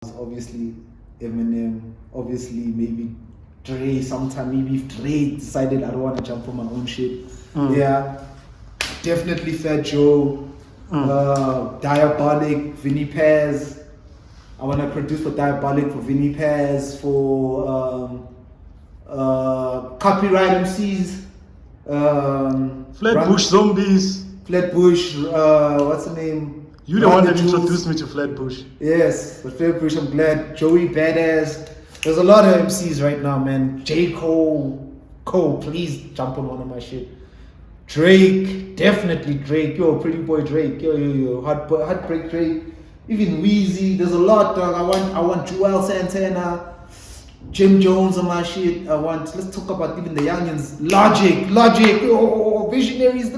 Obviously Eminem, obviously maybe Dre. Sometime maybe if Dre decided I don't want to jump on my own shit, yeah, definitely Fat Joe, Diabolic, Vinny Paz. I want to produce for Diabolic, for Vinny Paz, for Copyright MCs, Flatbush Zombies. Flatbush, what's the name? You the one that introduced me to Flatbush. Yes, but Flatbush, I'm glad. Joey Badass. There's a lot of MCs right now, man. J. Cole, please jump on one of my shit. Drake, definitely Drake. Yo, Pretty Boy Drake. Yo. Heartbreak Drake. Even Weezy. There's a lot, dog. I want Joel Santana, Jim Jones on my shit. Let's talk about even the youngins. Logic. Oh, Visionaries.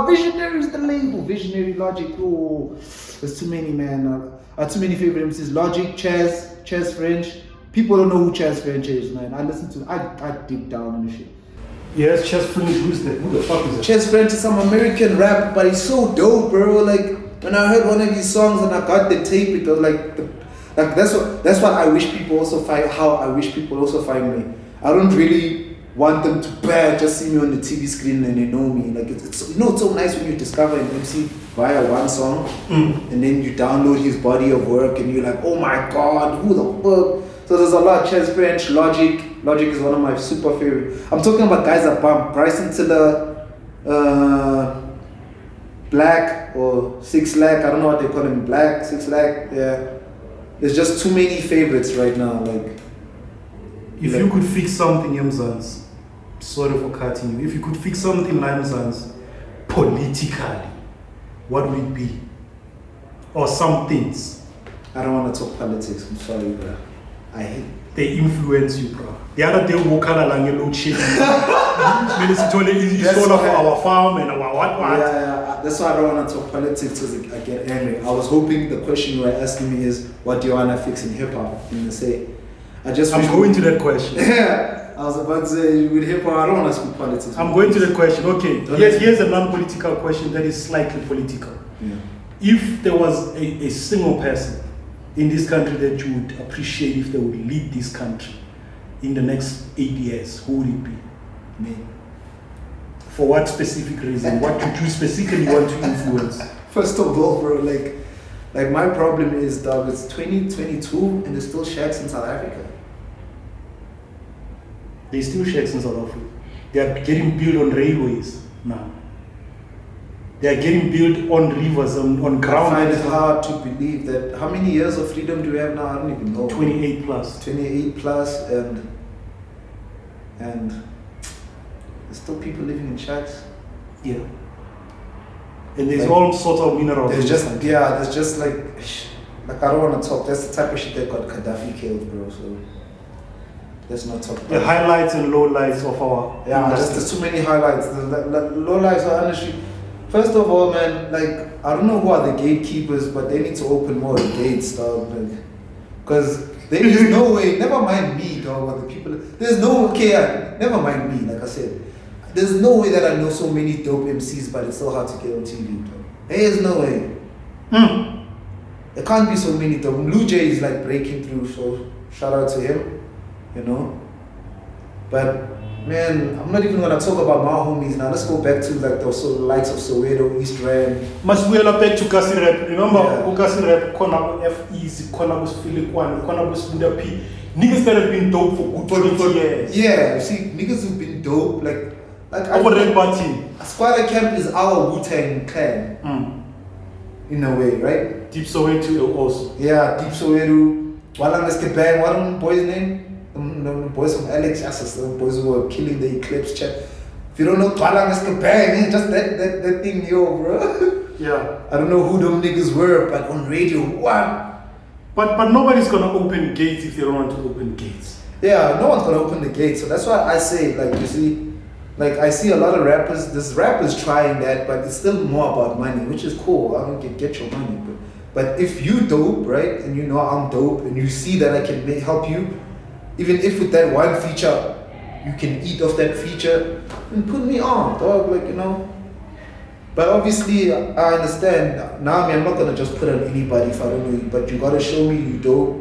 Visionaries the label. Visionary Logic. Oh, there's too many, man. Too many favorite MCs. Logic, Chaz French. People don't know who Chaz French is, man. I deep down on the shit. Yes, Chaz French. Who the fuck is that? Chaz French is some American rap, but he's so dope, bro. Like when I heard one of his songs and I got the tape, it was like that's what I wish people also find. How I wish people also find me. I don't really want them to just see me on the TV screen and they know me. Like it's so nice when you discover an MC via one song and then you download his body of work and you're like, oh my god, who the fuck? So there's a lot. Chaz French, Logic is one of my super favorite. I'm talking about guys that bump. Bryson Tiller, Black or 6 Lakh. I don't know what they call him. Black, 6 Lakh. Yeah. There's just too many favorites right now. Like, if you could fix something, Yemzans, sorry for cutting you. If you could fix something, Yemzans, politically, what would it be? Or some things? I don't want to talk politics. I'm sorry, bro. I hate. They influence you, bro. The other day, we walk out along your load shit. It's all of our farm and our what. Yeah. That's why I don't want to talk politics because I get angry. I was hoping the question you were asking me is, what do you want to fix in hip hop? I'm going to that question. Yeah. I was about to say, with hip hop, I don't want to speak politics. I'm going to that question. Okay. Here's a non-political question that is slightly political. Yeah. If there was a single person in this country that you would appreciate if they would lead this country in the next 8 years, who would it be? Me. For what specific reason? What did you specifically want to influence? First of all, bro, like my problem is, dog, it's 2022 and there's still shacks in South Africa. There's still shacks in South Africa. They are getting built on railways now. They are getting built on rivers, on ground. I find it hard to believe that. How many years of freedom do we have now? I don't even know. 28 plus. 28 plus, and there's still people living in shacks. Yeah. And there's all sorts of minerals. There's just like I don't want to talk. That's the type of shit that got Gaddafi killed, bro. So let's not talk about the highlights and lowlights of our industry. There's too many highlights. The lowlights are honestly. First of all, man, like I don't know who are the gatekeepers, but they need to open more gates, dog. Because there is no way. Never mind me, dog. But the people. There's no never mind me. Like I said, there's no way that I know so many dope MCs, but it's so hard to get on TV. Dog. There's no way. There can't be so many dope. Blue Jay is like breaking through, so shout out to him. You know, but. Man, I'm not even gonna talk about my homies now. Let's go back to like the likes of Soweto, East Rand. Must we back to Kasi Rap? Remember, Kasi Rap, Kona F-Easy, Kona was Philip One, Kona was Buddha P. Niggas that have been dope for good 20 years. Yeah, see, niggas who've been dope, like our Red Button. Squatter Camp is our Wu-Tang clan. In a way, right? Deep Soweto also. Yeah, Deep Soweto. Walang Eskebang, what are the boys' name? The boys from Alex Assis, the boys who were killing the Eclipse chat. If you don't know Twalang Eskebang, just that thing, yo, bro. Yeah. I don't know who them niggas were, but on radio, what? But nobody's gonna open gates if they don't want to open gates. Yeah, no one's gonna open the gates. So that's why I say, like, you see, like I see a lot of rappers. This rappers trying that, but it's still more about money, which is cool. I don't get your money, but if you dope, right, and you know I'm dope, and you see that I can help you. Even if with that one feature, you can eat off that feature, and put me on, dog, like, you know. But obviously, I understand. Now, I'm not gonna just put on anybody if I don't know you, but you gotta show me you dope.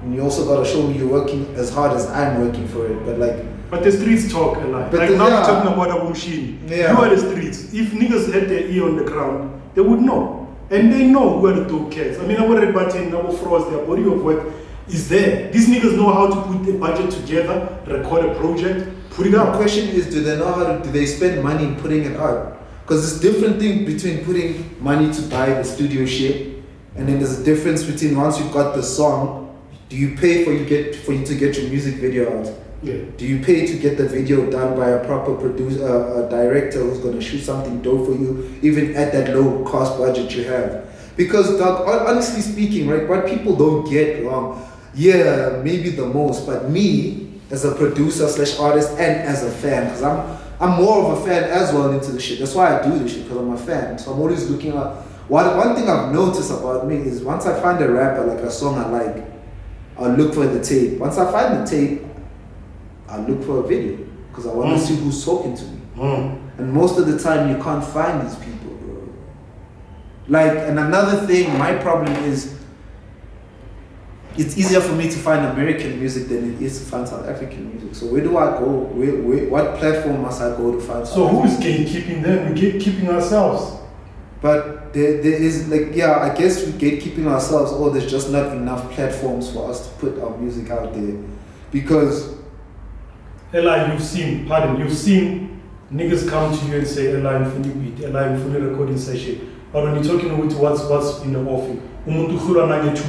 And you also gotta show me you're working as hard as I'm working for it. But like, but the streets talk a lot. But Like the- now yeah. we're talking about Abu Machine. Yeah. You are the streets. If niggas had their ear on the ground, they would know. And they know who are the dope cats. I mean, our rebutting, our frauds, their body of work is there. These niggas know how to put a budget together, record a project, put it the out. question is, do they know how to, do they spend money putting it out? Because there's a different thing between putting money to buy the studio shit, and then there's a difference between once you've got the song, do you pay for you to get your music video out? Yeah. Do you pay to get the video done by a proper producer, a director who's gonna shoot something dope for you, even at that low cost budget you have? Because, dog, honestly speaking, right, what people don't get wrong, yeah, maybe the most, but me as a producer / artist and as a fan, because I'm more of a fan as well into the shit. That's why I do this shit, because I'm a fan. So I'm always looking at. One thing I've noticed about me is once I find a rapper, like a song I like, I'll look for the tape. Once I find the tape, I'll look for a video, because I want to see who's talking to me. And most of the time, you can't find these people, bro. Like, and another thing, my problem is, it's easier for me to find American music than it is to find South African music. So where do I go? What platform must I go to find So South who's African? gatekeeping them? We're gatekeeping ourselves. But there is like, yeah, I guess we're gatekeeping ourselves, or there's just not enough platforms for us to put our music out there. Because Eli, you've seen niggas come to you and say, Eli, I'm fully beat, Eli, I'm fully recording session. But when you're talking with what's in the offing,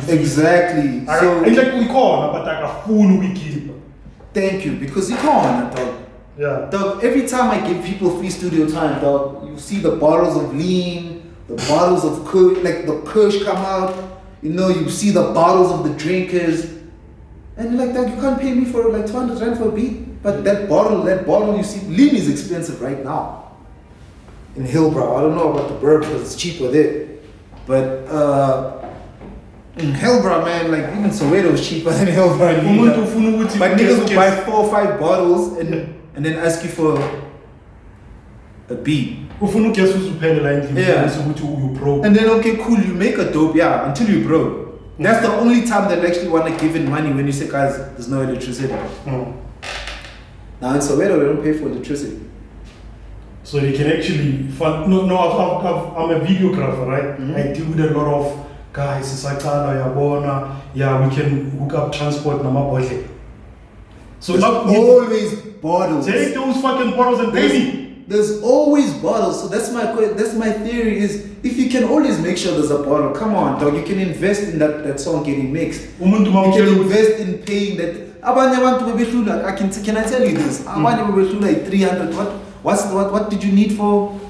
exactly. So it's like we call, but like a full wiki. thank you, because you can't, dog. Yeah. Dog, every time I give people free studio time, dog, you see the bottles of lean, the bottles of like the Kush come out, you know, you see the bottles of the drinkers, and you're like, dog, you can't pay me for like 200 rand for a beat. But that bottle you see, lean is expensive right now. In Hillbrow, I don't know about the Burb because it's cheaper there. But in Hillbrow, man, like even Soweto is cheaper than Hillbrow. But niggas will buy 4 or 5 bottles and then ask you for a beat. Yeah. And then, okay, cool, you make a dope, yeah, until you broke. That's the only time they'll actually want to give in money, when you say, guys, there's no electricity. Now in Soweto, they don't pay for electricity. So they can actually fund. No, I'm a videographer, right? Mm-hmm. I deal with a lot of guys, yeah, we can hook up transport, so There's always bottles. take those fucking bottles and pay me. There's always bottles. So that's my theory is, if you can always make sure there's a bottle, come on, dog, you can invest in that song getting mixed. You can invest in paying that. Can I tell you this? Like 300. What did you need for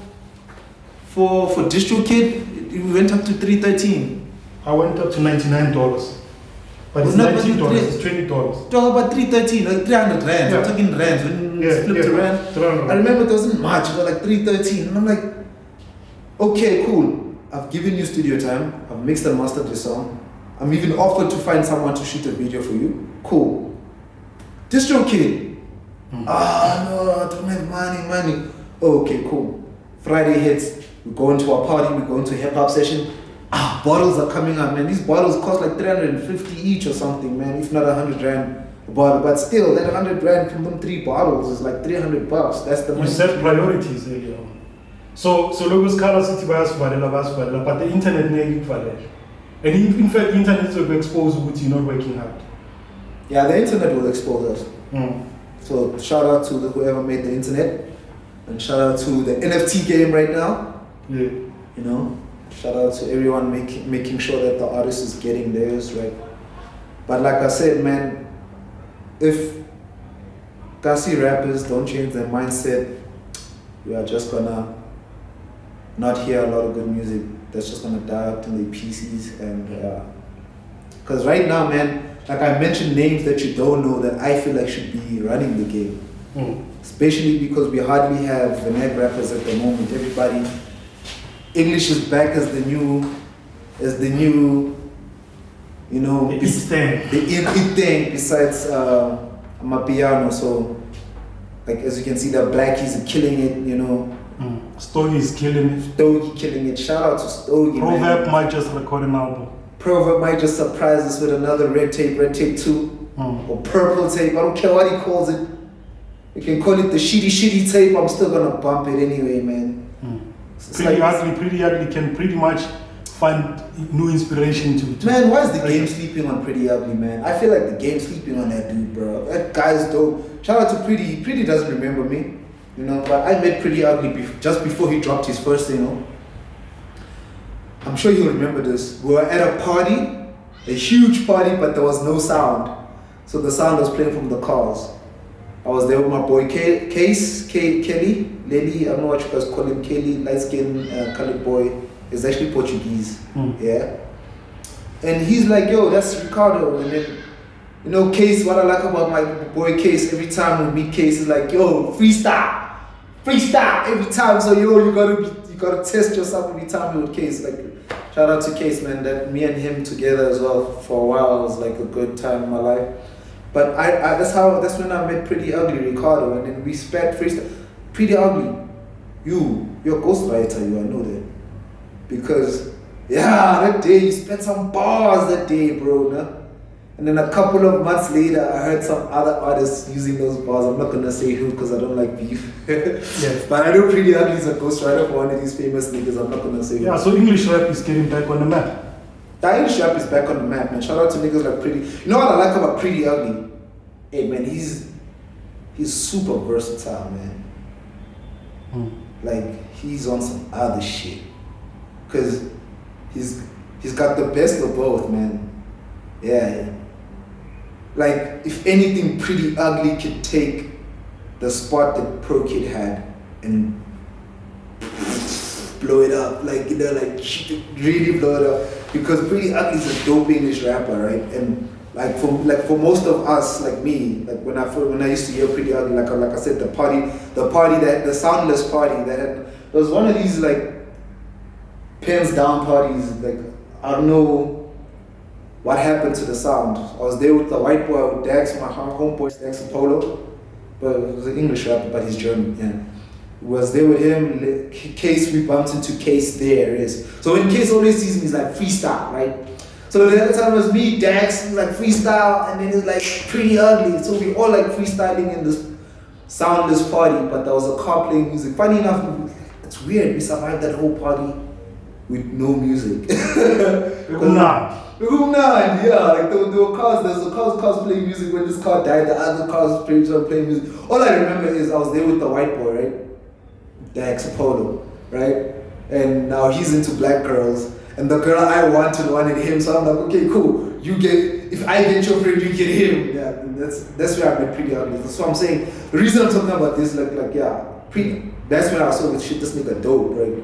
Distro Kid? You went up to 313. I went up to $99. But it's Not $19, about it's $20. Talk about 313, like 300 rand. Yeah. I'm talking rands. When it's flipped to rand. 300. I remember it wasn't much, it was like 313. And I'm like, okay, cool. I've given you studio time. I've mixed and mastered your song. I'm even offered to find someone to shoot a video for you. Cool. Distro Kid. No, I don't have money. Okay, cool. Friday hits. We go into a party. We go into a hip hop session. Bottles are coming up, man. These bottles cost like 350 each or something, man. If not 100 rand a bottle. But still, that 100 rand from them 3 bottles is like 300 bucks. That's the You money. set priorities earlier on. So locals Kala City bayasivalela, but the internet ngeke ikuvalele. And in fact, internet will expose ukuthi you're not working hard. Yeah, the internet will expose us. Mm. So shout out to whoever made the internet, and shout out to the NFT game right now. Yeah. You know, shout out to everyone making sure that the artist is getting theirs right. But like I said, man, if Kasi rappers don't change their mindset, we are just gonna not hear a lot of good music. That's just gonna die out in the PCs. And because right now, man, like I mentioned names that you don't know that I feel like should be running the game. Especially because we hardly have Venet rappers at the moment. Everybody, English is back as the new, you know, The it thing besides Amapiano. So, like as you can see, the Blackies are killing it, you know. Stogie is killing it. Stogie killing it. Shout out to Stogie. Proverb man. might just record an album. Pervert might just surprise us with another red tape 2, or purple tape. I don't care what he calls it. You can call it the shitty tape. I'm still gonna bump it anyway, man. Pretty ugly can pretty much find new inspiration to man, why is the game sleeping on Pretty Ugly, man? I feel like the game's sleeping on that dude, bro. That guy's dope. Shout out to Pretty. Pretty doesn't remember me, you know, but I met Pretty Ugly just before he dropped his first single. I'm sure you'll remember this. We were at a party, a huge party, but there was no sound. So the sound was playing from the cars. I was there with my boy Kelly, Lely, I don't know what you guys call him, Kelly, light-skinned colored boy. He's actually Portuguese, yeah. And he's like, yo, that's Ricardo. And then, you know, Case, what I like about my boy Case, every time we meet Case, is like, yo, freestyle every time. So yo, you gotta test yourself every time you with Case. Like, shout out to Case, man. That me and him together as well for a while was like a good time in my life. But that's when I met Pretty Ugly Ricardo, and then we spat freestyle. Pretty Ugly, you're a ghostwriter, I know that. Because, yeah, that day you spent some bars that day, bro. No? And then a couple of months later, I heard some other artists using those bars. I'm not gonna say who because I don't like beef. Yes. But I know Pretty Ugly is a ghostwriter for one of these famous niggas. I'm not gonna say who. Yeah, so English rap is getting back on the map. The English rap is back on the map, man. Shout out to niggas like Pretty. You know what I like about Pretty Ugly? Hey, man, he's super versatile, man. Like, he's on some other shit. Because he's got the best of both, man. Yeah. Like, if anything, Pretty Ugly could take the spot that Pro Kid had and blow it up. Like, you know, like, really blow it up. Because Pretty Ugly is a dope English rapper, right? And for most of us, like me, like when I used to hear Pretty Ugly, like I said, the soundless party that had, there was one of these like pens down parties. Like, I don't know what happened to the sound. I was there with the white boy, with Dax, my homeboy Dax Apollo, but it was an English rapper, but he's German. Yeah, was there with him. Case, we bumped into Case there. Yes. So when Case always sees me, he's like freestyle, right? So the other time it was me, Dax, like freestyle, and then it's like Pretty Ugly. So we all like freestyling in this soundless party, but there was a car playing music. Funny enough, it's weird, we survived that whole party with no music. Yeah, like there were cars playing music. When this car died, the other cars playing music. All I remember is I was there with the white boy, right? Dax Apollo, right? And now he's into black girls. And the girl I wanted him, so I'm like, okay, cool. If I get your friend, you get him. Yeah, that's where I met Pretty Ugly. That's what I'm saying. The reason I'm talking about this, that's when I saw this shit, this nigga dope, right?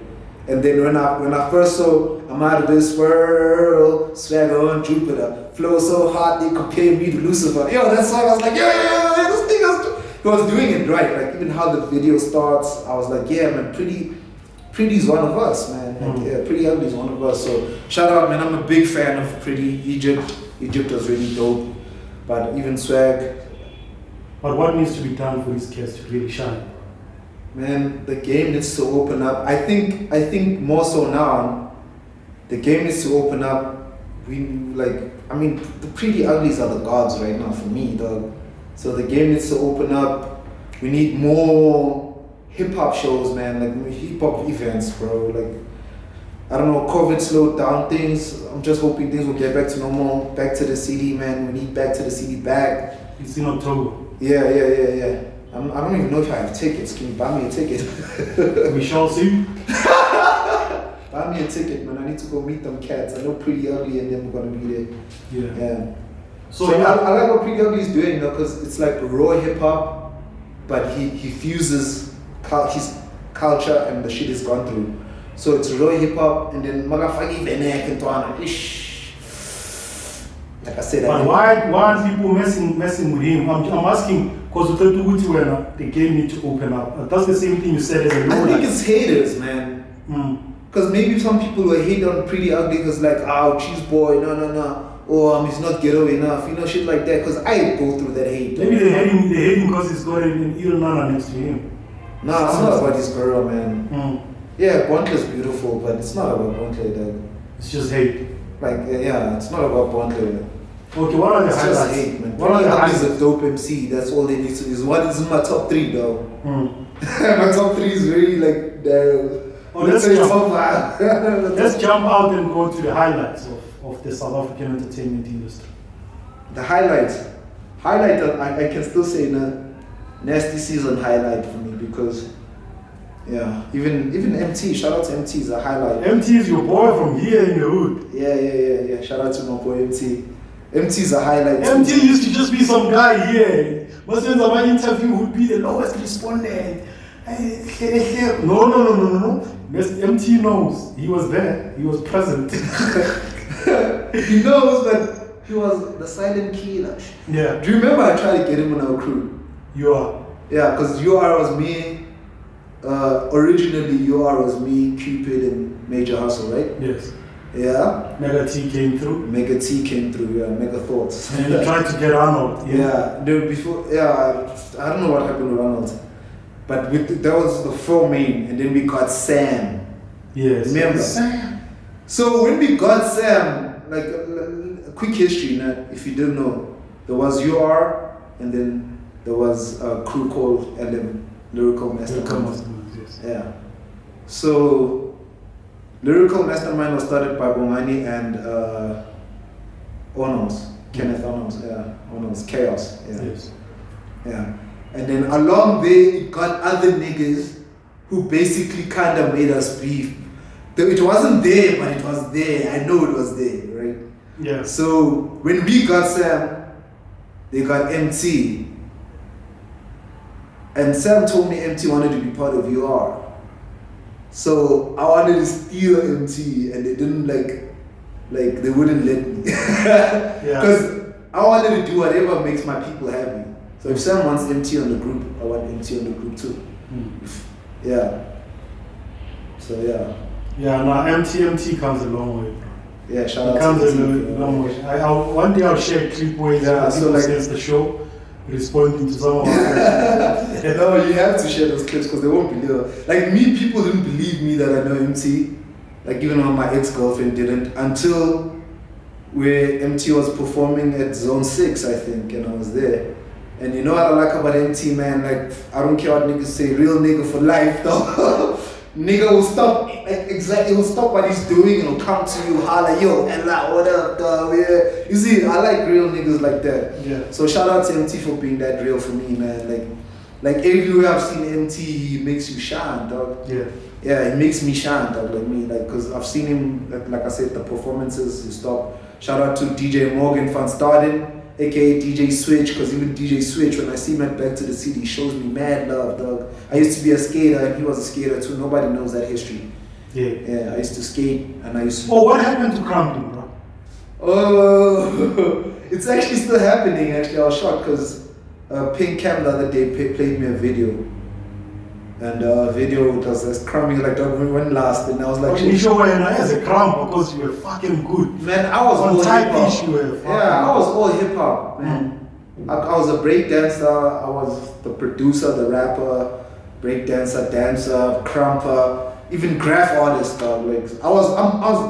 And then when I first saw I'm Out of This World, Swagger on Jupiter, flow so hard they compare me to Lucifer. Yo, that song, I was like, yeah, this nigga's, he was doing it right. Like, even how the video starts, I was like, yeah, man, Pretty's one of us, man. Like, yeah, Pretty Ugly is one of us. So shout out, man. I'm a big fan of Pretty. Egypt was really dope. But even Swag. But what needs to be done for these kids to really shine? Man, the game needs to open up. I think more so now, the game needs to open up. The Pretty Uglies are the gods right now for me, dog. So the game needs to open up. We need more hip-hop shows, man, like hip-hop events, bro. Like, I don't know, COVID slowed down things. I'm just hoping things will get back to normal, back to the city, man. We need back to the city back. It's in October. Yeah. I don't even know if I have tickets. Can you buy me a ticket? We shall see. Buy me a ticket, man. I need to go meet them cats. I know Pretty Ugly and them are gonna be there. Yeah. So I like what Pretty Ugly is doing, you know, because it's like raw hip-hop, but he fuses his culture and the shit he's gone through. So it's raw hip hop and then magafaki venek and tuana. Like I said, but why are people messing with him? I'm asking because the game need to open up. That's the same thing you said as a I think it's haters, man. Because maybe some people will hate on Pretty Ugly because like, cheese boy, no. Or he's not ghetto enough, you know, shit like that. Because I go through that hate. Maybe they hate him because he's got an ill nana next to him. Nah, it's not about this girl, man. Yeah, Bonte's beautiful, but it's not about Bonte, dog. It's just hate. Like, yeah, it's not about Bondle. Okay, what are the It's just highlights? hate, man. What are the He's highlights? a dope MC. That's all they need to. Is one is in my top 3, though. Mm. My top 3 is very like the. Oh, let's say jump. top 5. Let's jump out and go to the highlights of the South African entertainment industry. The highlights. I can still say nasty season highlight for me because, yeah, even MT. Shout out to MT is a highlight. MT is your boy from here in the hood. Yeah. Shout out to my boy MT. MT is a highlight. MT used to just be some guy here. Most of my interview would be the lowest respondent. No. MT knows. He was there. He was present. He knows that he was the silent killer. Yeah. Do you remember I tried to get him on our crew? You are. Yeah, because UR was me. Originally, UR was me, Cupid, and Major Hustle, right? Yes. Yeah. Mega T came through. Mega T came through, yeah, Mega Thoughts. And you tried to get Arnold. Yeah, I don't know what happened with Arnold. But that was the 4 main, and then we got Sam. Yes. Remember? Sam. So when we got Sam, like a quick history, if you didn't know, there was UR, and then there was a crew called LM, Lyrical Mastermind. Yes. Yeah. So Lyrical Mastermind was started by Bongani and Onos, Kenneth Onos, yeah, Onos, Chaos, yeah. Yes. Yeah. And then along there, it got other niggas who basically kind of made us beef. It wasn't there, but it was there. I know it was there, right? Yeah. So when we got Sam, they got MT. And Sam told me MT wanted to be part of UR. So I wanted to steal MT, and they didn't like they wouldn't let me. Because I wanted to do whatever makes my people happy. So if Sam wants MT on the group, I want MT on the group too. Yeah. So yeah. Yeah, no, MT comes a long way, bro. Yeah, shout It out comes to a MT. long way. One day I'll share a clip where Yeah, so people like- since the show responding to some of our questions. No, you have to share those clips because they won't believe it. Like me, people didn't believe me that I know MT. Like even when my ex-girlfriend didn't until where MT was performing at Zone 6, I think, and I was there. And you know what I like about MT, man? Like, I don't care what niggas say, real nigga for life, though. Nigga will stop, like, exactly, he'll stop what he's doing and he'll come to you, holla, yo, and like, what up, dog, yeah. You see, I like real niggas like that. Yeah. So shout out to MT for being that real for me, man. Like everywhere I've seen MT, he makes you shine, dog. Yeah. Yeah, it makes me shine, dog, like me, like, cause I've seen him, like I said, the performances, he stopped. Shout out to DJ Morgan Van Staden, aka DJ Switch, because even DJ Switch, when I see him at Back to the City, he shows me mad love, dog. I used to be a skater and he was a skater too. Nobody knows that history. Yeah, I used to skate and I used to. Oh, what happened to Crumpton, bro? Oh, it's actually still happening. Actually, I was shocked because Pink Cam the other day played me a video. And video was crumbing like dog went last, and I was like, You show as a crumb because you were fucking good. man, I was On all type hip hop. issue, Yeah, I was all hip hop, man. I was a break dancer. I was the producer, the rapper, break dancer, crumper, even graph artist, dog. Like I was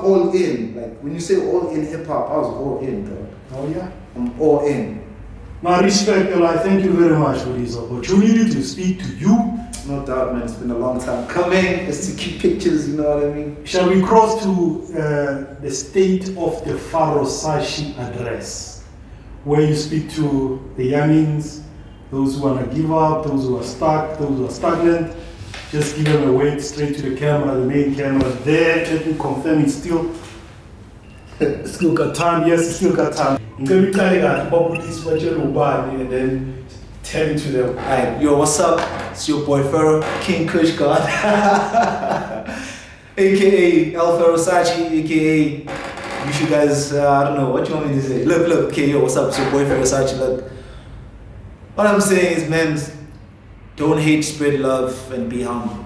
all in. Like when you say all in hip hop, I was all in, dog. Oh yeah. I'm all in. Now, respect, I thank you very much for this opportunity to speak to you. No doubt, man. It's been a long time coming. Just to keep pictures, you know what I mean? Shall we cross to the state of the Pharaohsace address, where you speak to the youngins, those who want to give up, those who are stuck, those who are stagnant. Just give them a wave straight to the camera, the main camera there. Let me confirm it's still got time. Yes, it's still got time. And then tell it to them. Alright, yo, what's up? It's your boy Pharaoh, King Kush God, aka L Pharaohsace, aka you guys, I don't know, what you want me to say? Look, okay, yo, what's up? It's your boy Pharaohsace. Look, what I'm saying is, man, don't hate, spread love, and be humble.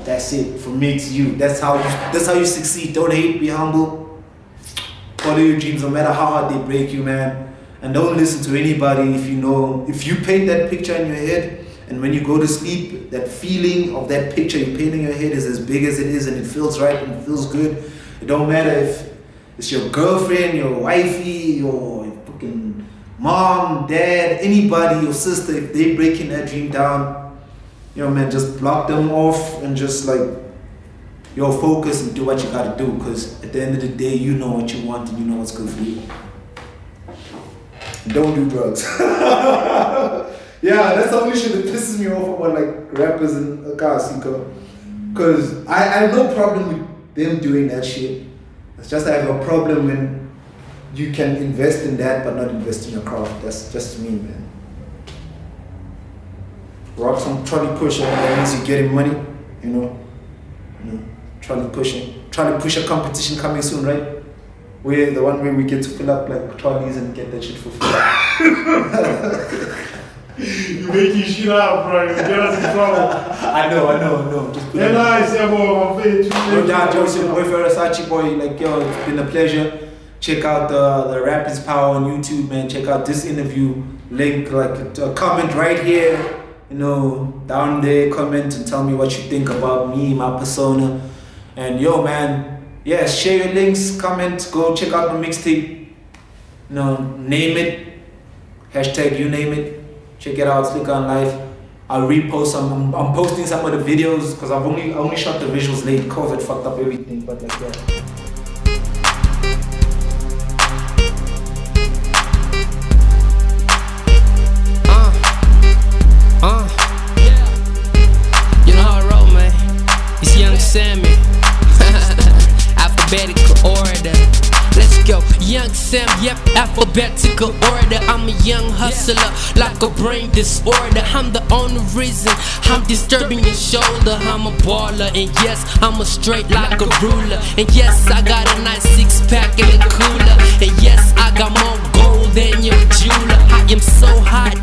That's it, from me to you. That's how you succeed. Don't hate, be humble. Follow your dreams, no matter how hard they break you, man. And don't listen to anybody if you paint that picture in your head, and when you go to sleep, that feeling of that picture you paint in your head is as big as it is, and it feels right and it feels good. It don't matter if it's your girlfriend, your wifey, your fucking mom, dad, anybody, your sister, if they breaking that dream down, you know, man, just block them off and just like, yo, focus and do what you gotta do, because at the end of the day, you know what you want and you know what's good for you. Don't do drugs. Yeah, that's the only shit that pisses me off about like rappers and Pharaohsace, because I have no problem with them doing that shit. It's just I have a problem when you can invest in that but not invest in your craft. That's just me, man. Rock some trolley pusher, that means you're getting money, you know. Trolley pushing. Trolley pusher competition coming soon, right? We're the one where we get to fill up like trolleys and get that shit for free. You making shit up, bro. You get us in trouble. I know. Just put it nice, yeah, boy. My face. No doubt, Joe, your boy Pharaohsace, boy. Like, yo, it's been a pleasure. Check out the R.I.P Power on YouTube, man. Check out this interview link, like a comment right here. You know, down there, comment and tell me what you think about me, my persona. And yo, man, yeah, share your links, comment, go check out my mixtape. You know, name it. Hashtag you name it. Check it out, Slick on Life. I'll repost some. I'm posting some of the videos because I only shot the visuals late. COVID fucked up everything, but like that. You know how I roll, man. It's Young Sammy. Alphabetical order. Let's go. Young Sam, yep, alphabetical order. I'm a young hustler, like a brain disorder. I'm the only reason I'm disturbing your shoulder. I'm a baller, and yes, I'm a straight like a ruler. And yes, I got a nice 6-pack in the cooler. And yes, I got more gold than your jeweler. I am so hot,